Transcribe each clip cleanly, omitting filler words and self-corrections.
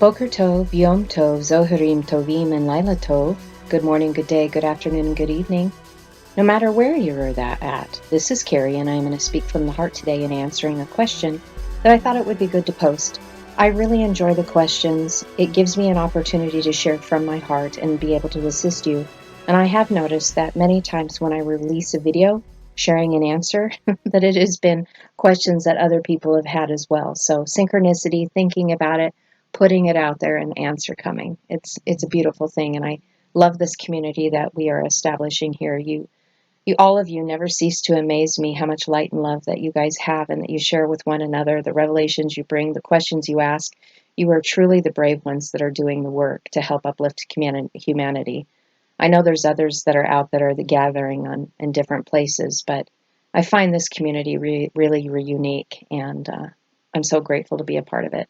Boker Tov, Yom Tov, Zoharim Tovim, and Laila Tov. Good morning, good day, good afternoon, and good evening. No matter where you're at, this is Carrie, and I'm going to speak from the heart today in answering a question that I thought it would be good to post. I really enjoy the questions. It gives me an opportunity to share from my heart and be able to assist you. And I have noticed that many times when I release a video sharing an answer, that it has been questions that other people have had as well. So synchronicity, thinking about it, putting it out there, and answer coming. It's a beautiful thing, and I love this community that we are establishing here. All of you never cease to amaze me how much light and love that you guys have and that you share with one another, the revelations you bring, the questions you ask. You are truly the brave ones that are doing the work to help uplift humanity. I know there's others that are out that are the gathering in different places, but I find this community really unique, and I'm so grateful to be a part of it.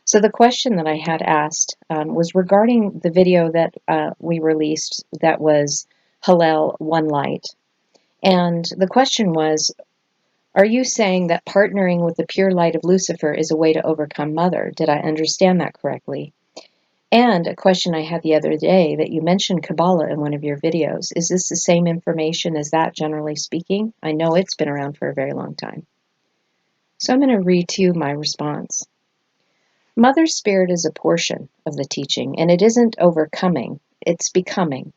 So the question that I had asked was regarding the video that we released that was Hellel, One Light. And the question was, are you saying that partnering with the pure light of Lucifer is a way to overcome Mother? Did I understand that correctly? And a question I had the other day that you mentioned Kabbalah in one of your videos. Is this the same information as that, generally speaking? I know it's been around for a very long time. So I'm going to read to you my response. Mother Spirit is a portion of the teaching, and it isn't overcoming, it's becoming.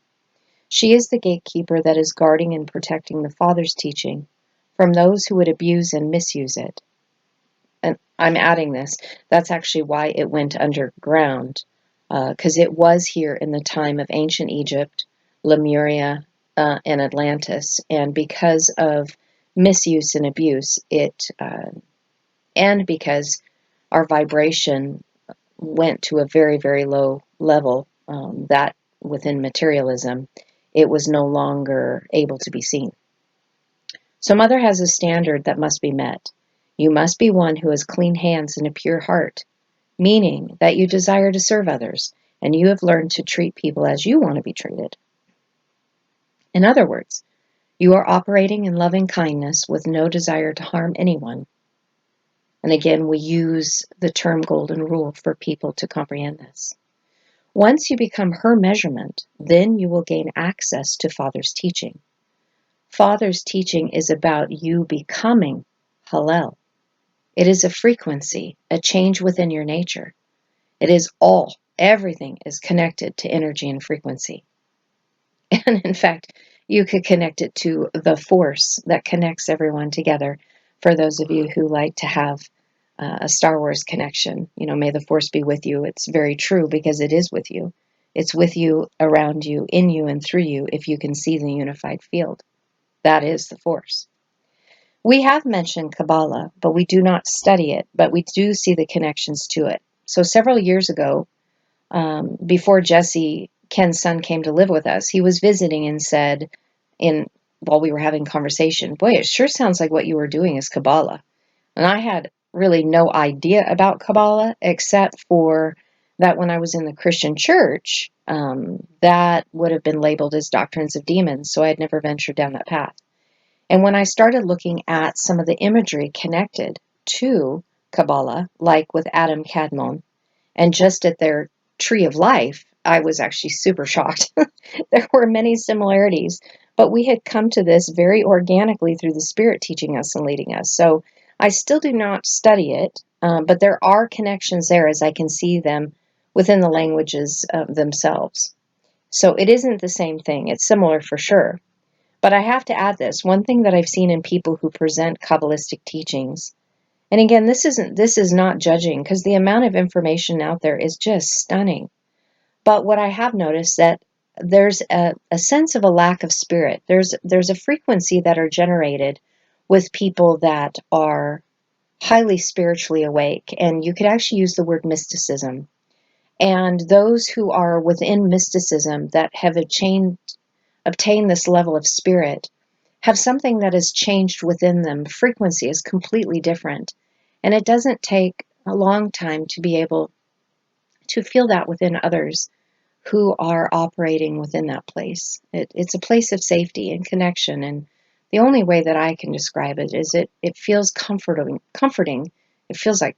She is the gatekeeper that is guarding and protecting the Father's teaching from those who would abuse and misuse it. And I'm adding this. That's actually why it went underground, because it was here in the time of ancient Egypt, Lemuria, and Atlantis. And because of misuse and abuse, and because our vibration went to a very low level, that within materialism, it was no longer able to be seen. So Mother has a standard that must be met. You must be one who has clean hands and a pure heart, meaning that you desire to serve others, and you have learned to treat people as you want to be treated. In other words, you are operating in loving kindness with no desire to harm anyone. And again, we use the term golden rule for people to comprehend this. Once you become her measurement, then you will gain access to Father's teaching. Father's teaching is about you becoming Hellel. It is a frequency, a change within your nature. It is everything is connected to energy and frequency. And in fact, you could connect it to the force that connects everyone together. For those of you who like to have a Star Wars connection, may the force be with you. It's very true because it is with you. It's with you, around you, in you, and through you if you can see the unified field. That is the force. We have mentioned Kabbalah, but we do not study it, but we do see the connections to it. So several years ago, before Jesse, Ken's son, came to live with us, he was visiting and said, while we were having conversation, boy, it sure sounds like what you were doing is Kabbalah. And I had really no idea about Kabbalah, except for that when I was in the Christian church, that would have been labeled as doctrines of demons, so I had never ventured down that path. And when I started looking at some of the imagery connected to Kabbalah, like with Adam Kadmon, and just at their tree of life, I was actually super shocked. There were many similarities, but we had come to this very organically through the Spirit teaching us and leading us. So I still do not study it, but there are connections there as I can see them within the languages themselves. So it isn't the same thing. It's similar for sure. But I have to add this. One thing that I've seen in people who present Kabbalistic teachings, and again, this is not judging because the amount of information out there is just stunning. But what I have noticed that there's a sense of a lack of spirit. There's a frequency that are generated with people that are highly spiritually awake, and you could actually use the word mysticism. And those who are within mysticism that have obtained this level of spirit have something that has changed within them. Frequency is completely different. And it doesn't take a long time to be able to feel that within others who are operating within that place. It's a place of safety and connection. And the only way that I can describe it is it feels comforting. It feels like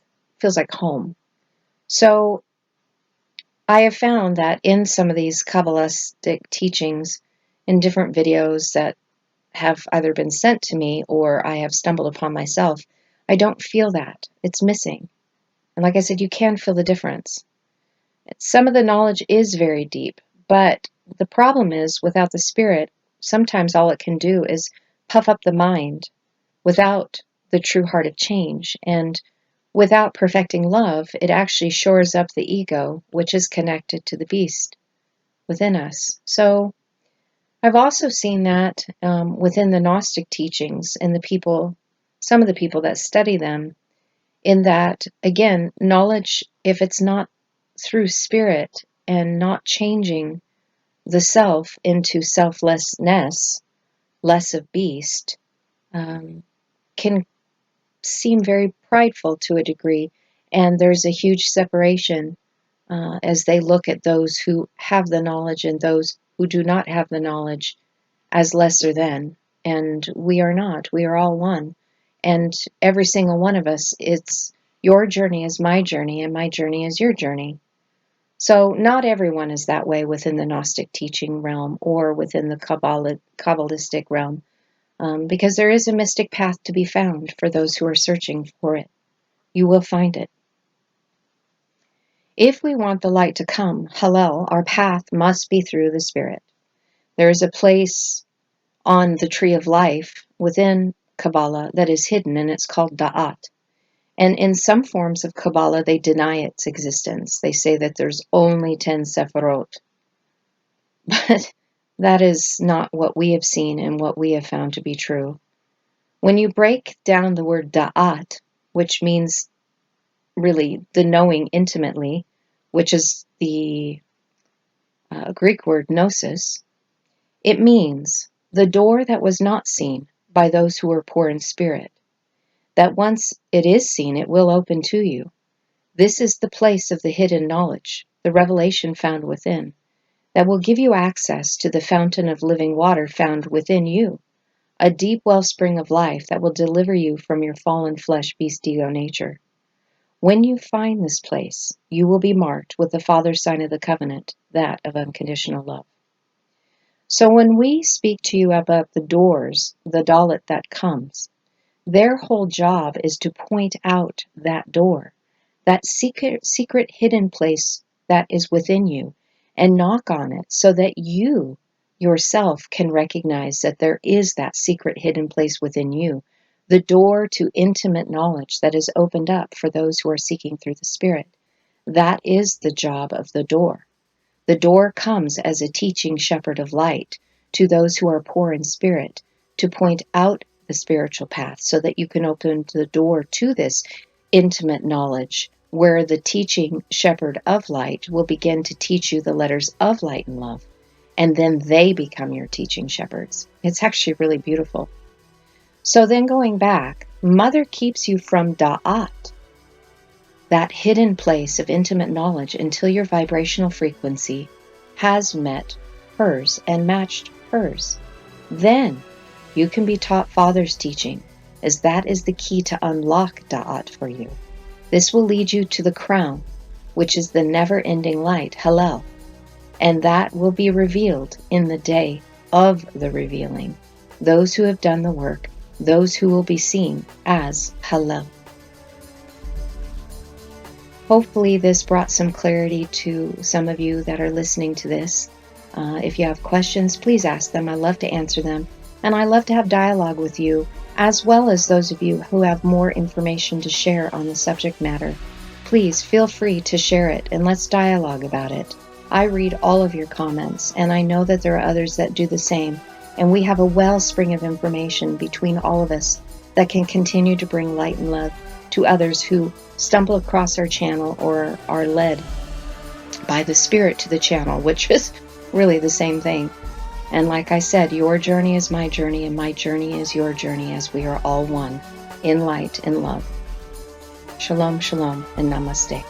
home. So I have found that in some of these Kabbalistic teachings, in different videos that have either been sent to me or I have stumbled upon myself, I don't feel that. It's missing. And like I said, you can feel the difference. Some of the knowledge is very deep, but the problem is without the Spirit, sometimes all it can do is puff up the mind without the true heart of change. And without perfecting love, it actually shores up the ego, which is connected to the beast within us. So I've also seen that within the Gnostic teachings and some of the people that study them, in that, again, knowledge, if it's not through spirit and not changing the self into selflessness, less of beast, can seem very prideful to a degree. And there's a huge separation as they look at those who have the knowledge and those who do not have the knowledge as lesser than. And we are not. We are all one. And every single one of us, it's your journey is my journey, and my journey is your journey. So not everyone is that way within the Gnostic teaching realm or within the Kabbalistic realm, because there is a mystic path to be found for those who are searching for it. You will find it. If we want the light to come, Hellel, our path must be through the Spirit. There is a place on the tree of life within Kabbalah that is hidden, and it's called Da'at. And in some forms of Kabbalah, they deny its existence. They say that there's only 10 Sephirot. But that is not what we have seen and what we have found to be true. When you break down the word Da'at, which means really the knowing intimately, which is the Greek word gnosis, it means the door that was not seen by those who were poor in spirit, that once it is seen, it will open to you. This is the place of the hidden knowledge, the revelation found within, that will give you access to the fountain of living water found within you, a deep wellspring of life that will deliver you from your fallen flesh beast ego nature. When you find this place, you will be marked with the Father's sign of the covenant, that of unconditional love. So when we speak to you about the doors, the Dalit that comes, their whole job is to point out that door, that secret hidden place that is within you, and knock on it so that you yourself can recognize that there is that secret hidden place within you, the door to intimate knowledge that is opened up for those who are seeking through the Spirit. That is the job of the door. The door comes as a teaching shepherd of light to those who are poor in spirit, to point out the spiritual path so that you can open the door to this intimate knowledge, where the teaching shepherd of light will begin to teach you the letters of light and love, and then they become your teaching shepherds. It's actually really beautiful. So then going back, Mother keeps you from Da'at, that hidden place of intimate knowledge, until your vibrational frequency has met hers and matched hers. Then you can be taught Father's teaching, as that is the key to unlock Da'at for you. This will lead you to the crown, which is the never-ending light, Hellel, and that will be revealed in the day of the revealing. Those who have done the work, those who will be seen as Hellel. Hopefully this brought some clarity to some of you that are listening to this. If you have questions, please ask them. I love to answer them. And I love to have dialogue with you, as well as those of you who have more information to share on the subject matter. Please feel free to share it, and let's dialogue about it. I read all of your comments, and I know that there are others that do the same. And we have a wellspring of information between all of us that can continue to bring light and love to others who stumble across our channel or are led by the Spirit to the channel, which is really the same thing. And like I said, your journey is my journey, and my journey is your journey, as we are all one in light and love. Shalom, shalom, and namaste.